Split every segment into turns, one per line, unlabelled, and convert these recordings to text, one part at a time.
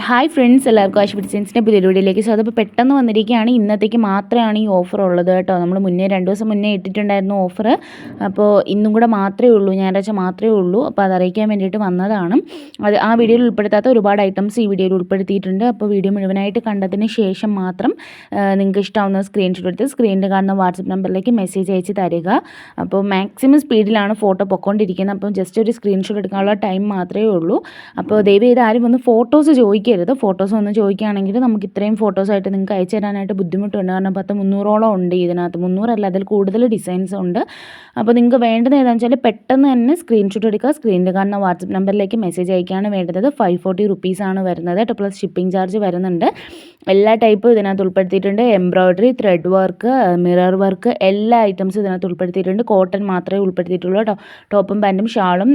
Hi friends, എല്ലാവർക്കും ആശുപത്രി സെൻസിൻ്റെ പുതിയ വീഡിയോയിലേക്ക് സ്വാഗതം. അപ്പോൾ പെട്ടെന്ന് വന്നിരിക്കുകയാണ്, ഇന്നത്തേക്ക് മാത്രമാണ് ഈ ഓഫർ ഉള്ളത് കേട്ടോ. നമ്മൾ മുന്നേ 2 ദിവസം മുന്നേ ഇട്ടിട്ടുണ്ടായിരുന്നു ഓഫർ. അപ്പോൾ ഇന്നും കൂടെ മാത്രമേ ഉള്ളൂ, ഞായറാഴ്ച മാത്രമേ ഉള്ളൂ. അപ്പോൾ അത് അറിയിക്കാൻ വേണ്ടിയിട്ട് വന്നതാണ്. ആ വീഡിയോയിൽ ഉൾപ്പെടുത്താത്ത ഒരുപാട് ഐറ്റംസ് ഈ വീഡിയോയിൽ ഉൾപ്പെടുത്തിയിട്ടുണ്ട്. അപ്പോൾ വീഡിയോ മുഴുവനായിട്ട് കണ്ടതിന് ശേഷം മാത്രം നിങ്ങൾക്ക് ഇഷ്ടമാവുന്ന സ്ക്രീൻഷോട്ട് എടുത്ത് സ്ക്രീനിൽ കാണുന്ന വാട്സപ്പ് നമ്പറിലേക്ക് മെസ്സേജ് അയച്ച് തരിക. അപ്പോൾ മാക്സിമം സ്പീഡിലാണ് ഫോട്ടോ പൊയ്ക്കൊണ്ടിരിക്കുന്നത്. അപ്പോൾ ജസ്റ്റ് ഒരു സ്ക്രീൻഷോട്ട് എടുക്കാനുള്ള ടൈം മാത്രമേ ഉള്ളൂ. അപ്പോൾ ദയവ് ചെയ്ത് ആരും വന്ന് ഫോട്ടോസ് ചോദിക്കരുത്. ഫോട്ടോസ് ഒന്ന് ചോദിക്കുകയാണെങ്കിൽ നമുക്ക് ഇത്രയും ഫോട്ടോസായിട്ട് നിങ്ങൾക്ക് അയച്ചു തരാനായിട്ട് ബുദ്ധിമുട്ടുണ്ട്. കാരണം 300ഓളം ഉണ്ട് ഇതിനകത്ത്. 300 അതിൽ കൂടുതൽ ഡിസൈൻസ് ഉണ്ട്. അപ്പോൾ നിങ്ങൾക്ക് വേണ്ടത് ഏതാണെന്ന് വെച്ചാൽ പെട്ടെന്ന് തന്നെ സ്ക്രീൻഷോട്ട് എടുക്കുക. സ്ക്രീനിൽ കാണുന്ന വാട്സപ്പ് നമ്പറിലേക്ക് മെസ്സേജ് അയക്കുകയാണ് വേണ്ടത്. 540 റുപ്പീസാണ് വരുന്നത് കേട്ടോ. പ്ലസ് ഷിപ്പിംഗ് ചാർജ് വരുന്നുണ്ട്. എല്ലാ ടൈപ്പും ഇതിനകത്ത് ഉൾപ്പെടുത്തിയിട്ടുണ്ട്. Embroidery, thread work, mirror work, എല്ലാ ഐറ്റംസും ഇതിനകത്ത് ഉൾപ്പെടുത്തിയിട്ടുണ്ട്. കോട്ടൺ മാത്രമേ ഉൾപ്പെടുത്തിയിട്ടുള്ളൂ കേട്ടോ. ടോപ്പും പാൻറ്റും ഷാളും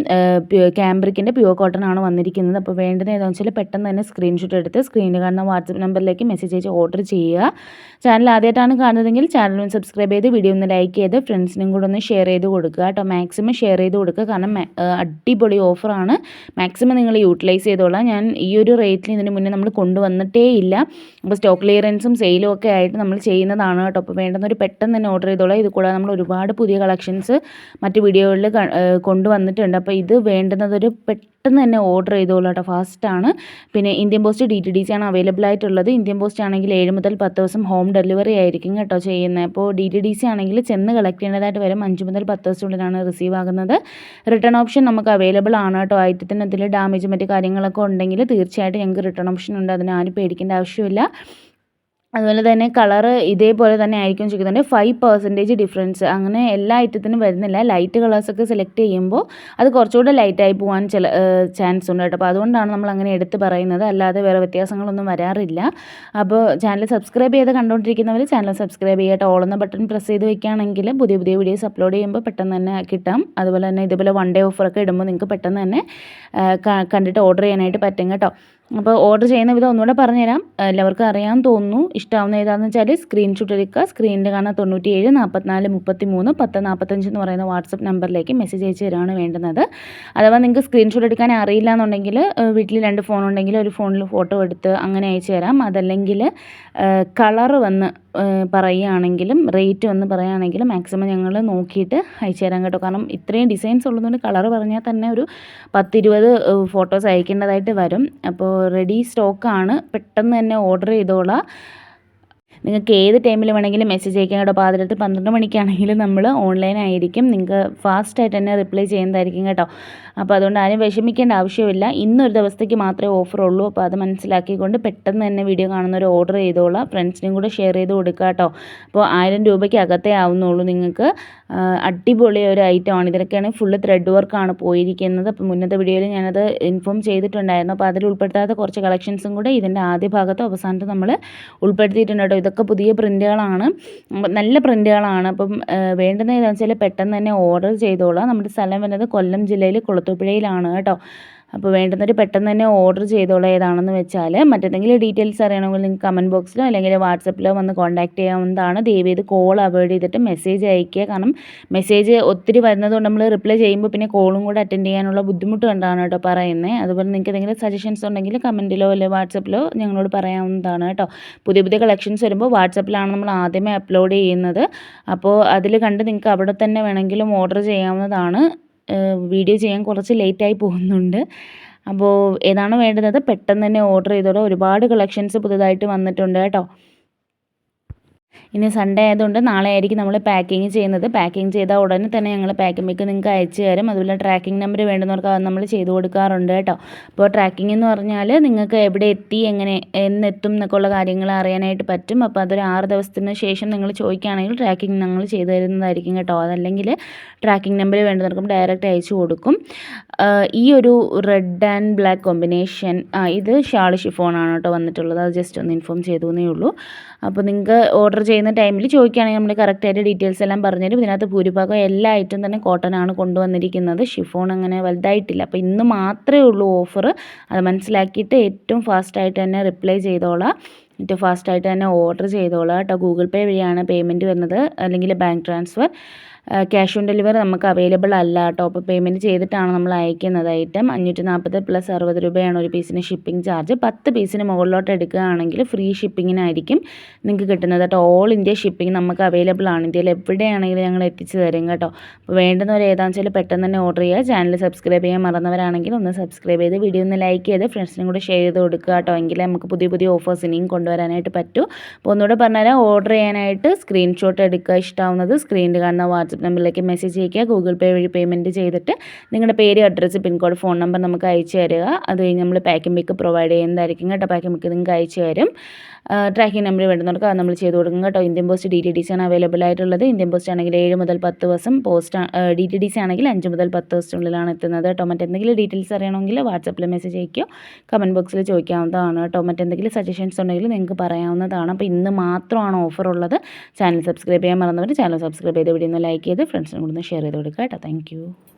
ക്യാമ്പ്രിക്കിൻ്റെ പ്യുവർ കോട്ടൺ ആണ് വന്നിരിക്കുന്നത്. അപ്പോൾ വേണ്ടത് ഏതാണെന്ന് വെച്ചാൽ പെട്ടെന്ന് തന്നെ സ്ക്രീൻഷോട്ട് എടുത്ത് സ്ക്രീനിൽ കാണുന്ന വാട്സപ്പ് നമ്പറിലേക്ക് മെസ്സേജ് അയച്ച് ഓർഡർ ചെയ്യുക. ചാനൽ ആദ്യമായിട്ടാണ് കാണുന്നതെങ്കിൽ ചാനൽ സബ്സ്ക്രൈബ് ചെയ്ത് വീഡിയോ ഒന്ന് ലൈക്ക് ചെയ്ത് ഫ്രണ്ട്സിനും കൂടെ ഒന്ന് ഷെയർ ചെയ്ത് കൊടുക്കുക കേട്ടോ. മാക്സിമം ഷെയർ ചെയ്ത് കൊടുക്കുക. കാരണം അടിപൊളി ഓഫറാണ്. മാക്സിമം നിങ്ങൾ യൂട്ടിലൈസ് ചെയ്തോളാം. ഞാൻ ഈ ഒരു റേറ്റിൽ ഇതിന് മുന്നേ നമ്മൾ കൊണ്ടുവന്നിട്ടേ ഇല്ല. അപ്പോൾ സ്റ്റോക്ക് ക്ലിയറൻസും സെയിലും ഒക്കെ ആയിട്ട് നമ്മൾ ചെയ്യുന്നതാണ് കേട്ടോ. അപ്പോൾ വേണ്ടുന്നവർ പെട്ടെന്ന് തന്നെ ഓർഡർ ചെയ്തോളാം. ഇത് കൂടാതെ നമ്മൾ ഒരുപാട് പുതിയ കളക്ഷൻസ് മറ്റ് വീഡിയോകളിൽ കൊണ്ടുവന്നിട്ടുണ്ട്. അപ്പോൾ ഇത് വേണ്ടുന്നതൊരു പെട്ടെന്ന് തന്നെ ഓർഡർ ചെയ്തോളൂ കേട്ടോ. ഫാസ്റ്റാണ്. പിന്നെ ഇന്ത്യൻ പോസ്റ്റ് DTDC ആണ് അവൈലബിൾ ആയിട്ടുള്ളത്. ഇന്ത്യൻ പോസ്റ്റ് ആണെങ്കിൽ 7 മുതൽ 10 ദിവസം ഹോം ഡെലിവറി ആയിരിക്കും കേട്ടോ ചെയ്യുന്നത്. അപ്പോൾ DTDC ആണെങ്കിൽ ചെന്ന് കളക്ട് ചെയ്യേണ്ടതായിട്ട് വരും. 5 മുതൽ 10 ദിവസത്തിനുള്ളിലാണ് റിസീവ് ആകുന്നത്. റിട്ടേൺ ഓപ്ഷൻ നമുക്ക് അവൈലബിൾ ആണ് കേട്ടോ. ഐറ്റത്തിന് അതിൽ ഡാമേജ് മറ്റു കാര്യങ്ങളൊക്കെ ഉണ്ടെങ്കിൽ തീർച്ചയായിട്ടും ഞങ്ങൾക്ക് റിട്ടേൺ ഓപ്ഷൻ ഉണ്ട്. അതിന് ആരും പേടിക്കേണ്ട ആവശ്യമില്ല. അതുപോലെ തന്നെ കളറ് ഇതേപോലെ തന്നെ ആയിരിക്കും ചെയ്യുന്നുണ്ട്. 5% ഡിഫറൻസ് അങ്ങനെ എല്ലാ ഐറ്റത്തിനും വരുന്നില്ല. ലൈറ്റ് കളേഴ്സൊക്കെ സെലക്ട് ചെയ്യുമ്പോൾ അത് കുറച്ചുകൂടെ ലൈറ്റായി പോകാൻ ചാൻസ് ഉണ്ട് കേട്ടോ. അപ്പോൾ അതുകൊണ്ടാണ് നമ്മൾ അങ്ങനെ എടുത്ത് പറയുന്നത്. അല്ലാതെ വേറെ വ്യത്യാസങ്ങളൊന്നും വരാറില്ല. അപ്പോൾ ചാനൽ സബ്സ്ക്രൈബ് ചെയ്ത് കണ്ടുകൊണ്ടിരിക്കുന്നവർ ചാനൽ സബ്സ്ക്രൈബ് ചെയ്യട്ടെ. ഓൾ എന്ന ബട്ടൺ പ്രസ് ചെയ്ത് വെക്കുകയാണെങ്കിൽ പുതിയ പുതിയ വീഡിയോസ് അപ്ലോഡ് ചെയ്യുമ്പോൾ പെട്ടെന്ന് തന്നെ കിട്ടാം. അതുപോലെ തന്നെ ഇതുപോലെ 1 ഡേ ഓഫറൊക്കെ ഇടുമ്പോൾ നിങ്ങൾക്ക് പെട്ടെന്ന് തന്നെ കണ്ടിട്ട് ഓർഡർ ചെയ്യാനായിട്ട് പറ്റും കേട്ടോ. അപ്പോൾ ഓർഡർ ചെയ്യുന്ന വിധം ഒന്നുകൂടെ പറഞ്ഞുതരാം. എല്ലാവർക്കും അറിയാൻ തോന്നുന്നു. ഇഷ്ടമാവുന്ന ഏതാണെന്ന് വെച്ചാൽ സ്ക്രീൻഷോട്ട് എടുക്കുക. സ്ക്രീനിൽ കാണാൻ 97 44 33 10 45 എന്ന് പറയുന്ന വാട്സപ്പ് നമ്പറിലേക്ക് മെസ്സേജ് അയച്ച് തരാണ് വേണ്ടുന്നത്. അഥവാ നിങ്ങൾക്ക് സ്ക്രീൻഷോട്ട് എടുക്കാൻ അറിയില്ല എന്നുണ്ടെങ്കിൽ വീട്ടിൽ 2 ഫോൺ ഉണ്ടെങ്കിൽ ഒരു ഫോണിൽ ഫോട്ടോ എടുത്ത് അങ്ങനെ അയച്ചു തരാം. അതല്ലെങ്കിൽ കളറ് വന്ന് പറയുകയാണെങ്കിലും റേറ്റ് വന്ന് പറയുകയാണെങ്കിലും മാക്സിമം ഞങ്ങൾ നോക്കിയിട്ട് അയച്ചു തരാം കേട്ടോ. കാരണം ഇത്രയും ഡിസൈൻസ് ഉള്ളതുകൊണ്ട് കളറ് പറഞ്ഞാൽ തന്നെ ഒരു 10-20 ഫോട്ടോസ് അയക്കേണ്ടതായിട്ട് വരും. അപ്പോൾ റെഡി സ്റ്റോക്കാണ്. പെട്ടെന്ന് തന്നെ ഓർഡർ ചെയ്തോളാം. നിങ്ങൾക്ക് ഏത് ടൈമിൽ വേണമെങ്കിലും മെസ്സേജ് അയക്കാം കേട്ടോ. പാതിരാത്രി 12 മണിക്കാണെങ്കിലും നമ്മൾ ഓൺലൈൻ ആയിരിക്കും. നിങ്ങൾക്ക് ഫാസ്റ്റായിട്ട് തന്നെ റിപ്ലൈ ചെയ്യുന്നതായിരിക്കും കേട്ടോ. അപ്പോൾ അതുകൊണ്ട് ആരും വിഷമിക്കേണ്ട ആവശ്യമില്ല. ഇന്നൊരു ദിവസത്തേക്ക് മാത്രമേ ഓഫർ ഉള്ളൂ. അപ്പോൾ അത് മനസ്സിലാക്കിക്കൊണ്ട് പെട്ടെന്ന് തന്നെ വീഡിയോ കാണുന്നവർ ഓർഡർ ചെയ്തോളാം. ഫ്രണ്ട്സിനും കൂടെ ഷെയർ ചെയ്ത് കൊടുക്കുക കേട്ടോ. അപ്പോൾ 1000 രൂപയ്ക്ക് അകത്തേ ആവുന്നുള്ളൂ നിങ്ങൾക്ക്. അടിപൊളി ഒരു ഐറ്റമാണ്. ഇതിലൊക്കെയാണ് ഫുള്ള് ത്രെഡ് വർക്കാണ് പോയിരിക്കുന്നത്. അപ്പോൾ മുന്നത്തെ വീഡിയോയിൽ ഞാനത് ഇൻഫോം ചെയ്തിട്ടുണ്ടായിരുന്നു. അപ്പോൾ അതിൽ ഉൾപ്പെടുത്താത്ത കുറച്ച് കളക്ഷൻസും കൂടെ ഇതിൻ്റെ ആദ്യ ഭാഗത്തോ അവസാനത്ത് നമ്മൾ ഉൾപ്പെടുത്തിയിട്ടുണ്ട് കേട്ടോ. ഇതൊക്കെ പുതിയ പ്രിൻറ്റുകളാണ്, നല്ല പ്രിൻറ്റുകളാണ്. അപ്പം വേണ്ടുന്ന ഏതാണെന്ന് വെച്ചാൽ പെട്ടെന്ന് തന്നെ ഓർഡർ ചെയ്തോളാം. നമ്മുടെ സ്ഥലം വരുന്നത് കൊല്ലം ജില്ലയിൽ കുളത്തൂപ്പുഴയിലാണ് കേട്ടോ. അപ്പോൾ വേണ്ടുന്നവർ പെട്ടെന്ന് തന്നെ ഓർഡർ ചെയ്തോളാം ഏതാണെന്ന് വെച്ചാൽ. മറ്റെന്തെങ്കിലും ഡീറ്റെയിൽസ് അറിയണമെങ്കിൽ നിങ്ങൾക്ക് കമൻറ്റ് ബോക്സിലോ അല്ലെങ്കിൽ വാട്സപ്പിലോ വന്ന് കോൺടാക്റ്റ് ചെയ്യാവുന്നതാണ്. ദയവ് ചെയ്ത് കോൾ അവോയ്ഡ് ചെയ്തിട്ട് മെസ്സേജ് അയയ്ക്കുക. കാരണം മെസ്സേജ് ഒത്തിരി വരുന്നതുകൊണ്ട് നമ്മൾ റിപ്ലൈ ചെയ്യുമ്പോൾ പിന്നെ കോളും കൂടെ അറ്റൻഡ് ചെയ്യാനുള്ള ബുദ്ധിമുട്ട് കൊണ്ടാണ് കേട്ടോ പറയുന്നത്. അതുപോലെ നിങ്ങൾക്ക് എന്തെങ്കിലും സജഷൻസ് ഉണ്ടെങ്കിൽ കമൻറ്റിലോ അല്ലെങ്കിൽ വാട്സപ്പിലോ ഞങ്ങളോട് പറയാവുന്നതാണ് കേട്ടോ. പുതിയ പുതിയ കളക്ഷൻസ് വരുമ്പോൾ വാട്സപ്പിലാണ് നമ്മൾ ആദ്യമേ അപ്ലോഡ് ചെയ്യുന്നത്. അപ്പോൾ അതിൽ കണ്ട് നിങ്ങൾക്ക് അവിടെ തന്നെ വേണമെങ്കിലും ഓർഡർ ചെയ്യാവുന്നതാണ്. വീഡിയോ ചെയ്യാൻ കുറച്ച് ലേറ്റായി പോകുന്നുണ്ട്. അപ്പോൾ ഏതാണോ വേണ്ടുന്നത് പെട്ടെന്ന് തന്നെ ഓർഡർ ചെയ്തോളൂ. ഒരുപാട് കളക്ഷൻസ് പുതുതായിട്ട് വന്നിട്ടുണ്ട് കേട്ടോ. ഇനി സൺഡേ ആയതുകൊണ്ട് നാളെ ആയിരിക്കും നമ്മൾ പാക്കിങ് ചെയ്യുന്നത്. പാക്കിങ് ചെയ്താൽ ഉടനെ തന്നെ ഞങ്ങൾ പാക്കിംഗ് നിങ്ങൾക്ക് അയച്ചു തരും. അതുപോലെ ട്രാക്കിംഗ് നമ്പർ വേണ്ടുന്നവർക്ക് അത് നമ്മൾ ചെയ്ത് കൊടുക്കാറുണ്ട് കേട്ടോ. അപ്പോൾ ട്രാക്കിംഗ് എന്ന് പറഞ്ഞാൽ നിങ്ങൾക്ക് എവിടെ എത്തി, എങ്ങനെ എന്നെത്തും എന്നൊക്കെ ഉള്ള കാര്യങ്ങൾ അറിയാനായിട്ട് പറ്റും. അപ്പോൾ അതൊരു 6 ദിവസത്തിന് ശേഷം നിങ്ങൾ ചോദിക്കുകയാണെങ്കിൽ ട്രാക്കിംഗ് ഞങ്ങൾ ചെയ്തു തരുന്നതായിരിക്കും കേട്ടോ. അതല്ലെങ്കിൽ ട്രാക്കിംഗ് നമ്പർ വേണ്ടുന്നവർക്കും ഡയറക്റ്റ് അയച്ചു കൊടുക്കും. ഈ ഒരു റെഡ് ആൻഡ് ബ്ലാക്ക് കോമ്പിനേഷൻ ഇത് ഷാൾ ഷിഫോണാണ് കേട്ടോ വന്നിട്ടുള്ളത്. അത് ജസ്റ്റ് ഒന്ന് ഇൻഫോം ചെയ്തേ ഉള്ളൂ. അപ്പോൾ നിങ്ങൾക്ക് ഓർഡർ ചെയ്യുന്ന ടൈമിൽ ചോദിക്കുകയാണെങ്കിൽ നമ്മൾ കറക്റ്റായിട്ട് ഡീറ്റെയിൽസ് എല്ലാം പറഞ്ഞുതരും. ഇതിനകത്ത് ഭൂരിഭാഗം എല്ലാ ഐറ്റം തന്നെ കോട്ടനാണ് കൊണ്ടുവന്നിരിക്കുന്നത്. ഷിഫോൺ അങ്ങനെ വലുതായിട്ടില്ല. അപ്പോൾ ഇന്ന് മാത്രമേ ഉള്ളൂ ഓഫർ. അത് മനസ്സിലാക്കിയിട്ട് ഏറ്റവും ഫാസ്റ്റായിട്ട് തന്നെ റിപ്ലൈ ചെയ്തോളാം. ഏറ്റവും ഫാസ്റ്റായിട്ട് തന്നെ ഓർഡർ ചെയ്തോളാം കേട്ടോ. ഗൂഗിൾ പേ വഴിയാണ് പേയ്മെൻറ്റ് വരുന്നത്, അല്ലെങ്കിൽ bank transfer. Cash on delivery നമുക്ക് അവൈലബിൾ അല്ല കേട്ടോ. അപ്പോൾ പേയ്മെൻറ്റ് ചെയ്തിട്ടാണ് നമ്മൾ അയക്കുന്നത്. ഐറ്റം 540 + 60 രൂപയാണ് ഒരു പീസിന് ഷിപ്പിംഗ് ചാർജ്. 10 പീസിന് മുകളിലോട്ട് എടുക്കുകയാണെങ്കിൽ ഫ്രീ ഷിപ്പിങ്ങിനായിരിക്കും നിങ്ങൾക്ക് കിട്ടുന്നത് കേട്ടോ. ഓൾ ഇന്ത്യ ഷിപ്പിംഗ് നമുക്ക് അവൈലബിൾ ആണ്. ഇന്ത്യയിൽ എവിടെയാണെങ്കിലും ഞങ്ങൾ എത്തിച്ച് തരും കേട്ടോ. അപ്പോൾ വേണ്ടുന്നവർ ഏതാണെന്ന് വെച്ചാൽ പെട്ടെന്ന് തന്നെ ഓർഡർ ചെയ്യുക. ചാനൽ സബ്സ്ക്രൈബ് ചെയ്യാൻ മറന്നവരാണെങ്കിൽ ഒന്ന് സബ്സ്ക്രൈബ് ചെയ്ത് വീഡിയോ ഒന്ന് ലൈക്ക് ചെയ്ത് ഫ്രണ്ട്സിനും കൂടെ ഷെയർ ചെയ്ത് കൊടുക്കുക കേട്ടോ. എങ്കിലേ നമുക്ക് പുതിയ പുതിയ ഓഫേഴ്സ് ഇനിയും കൊണ്ടുവരാനായിട്ട് പറ്റൂ. അപ്പോൾ ഒന്നുകൂടെ പറഞ്ഞുതരാം, ഓർഡർ ചെയ്യാനായിട്ട് സ്ക്രീൻഷോട്ട് എടുക്കുക. ഇഷ്ടമാവുന്നത് സ്ക്രീനിൽ കാണുന്ന വാട്സപ്പ് നമ്പറിലേക്ക് മെസ്സേജ് ചെയ്യുക. ഗൂഗിൾ പേ വഴി പേയ്മെൻറ്റ് ചെയ്തിട്ട് നിങ്ങളുടെ പേര്, അഡ്രസ്സ്, പിൻകോഡ്, ഫോൺ നമ്പർ നമുക്ക് അയച്ചു തരിക. അത് കഴിഞ്ഞ് നമ്മൾ പാക്കിംഗ് പിക്ക് പ്രൊവൈഡ് ചെയ്യുന്നതായിരിക്കും കേട്ടോ. പാക്കിംഗ് പിക്ക് നിങ്ങൾക്ക് അയച്ചു തരും. ട്രാക്കിംഗ് നമ്പർ വേണ്ടുന്നവർക്ക് അത് നമ്മൾ ചെയ്ത് കൊടുക്കും കേട്ടോ. ഇന്ത്യൻ പോസ്റ്റ് DTDC ആണ് അവൈലബിൾ ആയിട്ടുള്ളത്. ഇന്ത്യൻ പോസ്റ്റ് ആണെങ്കിൽ 7 മുതൽ 10 ദിവസം, പോസ്റ്റ് DTDC ആണെങ്കിൽ 5 മുതൽ 10 ദിവസത്തിനുള്ളിലാണ് എത്തുന്നത് കേട്ടോ. മറ്റെന്തെങ്കിലും ഡീറ്റെയിൽസ് അറിയണമെങ്കിൽ വാട്സപ്പിൽ മെസ്സേജ് അയയ്ക്കോ, കമൻറ്റ് ബോക്സിൽ ചോദിക്കാവുന്നതാണ് കേട്ടോ. മറ്റെന്തെങ്കിലും സജഷൻസ് ഉണ്ടെങ്കിൽ നിങ്ങൾക്ക് പറയാവുന്നതാണ്. അപ്പോൾ ഇന്ന് മാത്രമാണ് ഓഫർ ഉള്ളത്. ചാനൽ സബ്സ്ക്രൈബ് ചെയ്യാൻ മറന്നവർ ചാനൽ സബ്സ്ക്രൈബ് ചെയ്ത് വീഡിയോ ഒന്ന് ലൈക്ക് ചെയ്ത് ഫ്രണ്ട്സിനും കൂടെ ഒന്ന് ഷെയർ ചെയ്ത് കൊടുക്കുക കേട്ടോ. താങ്ക്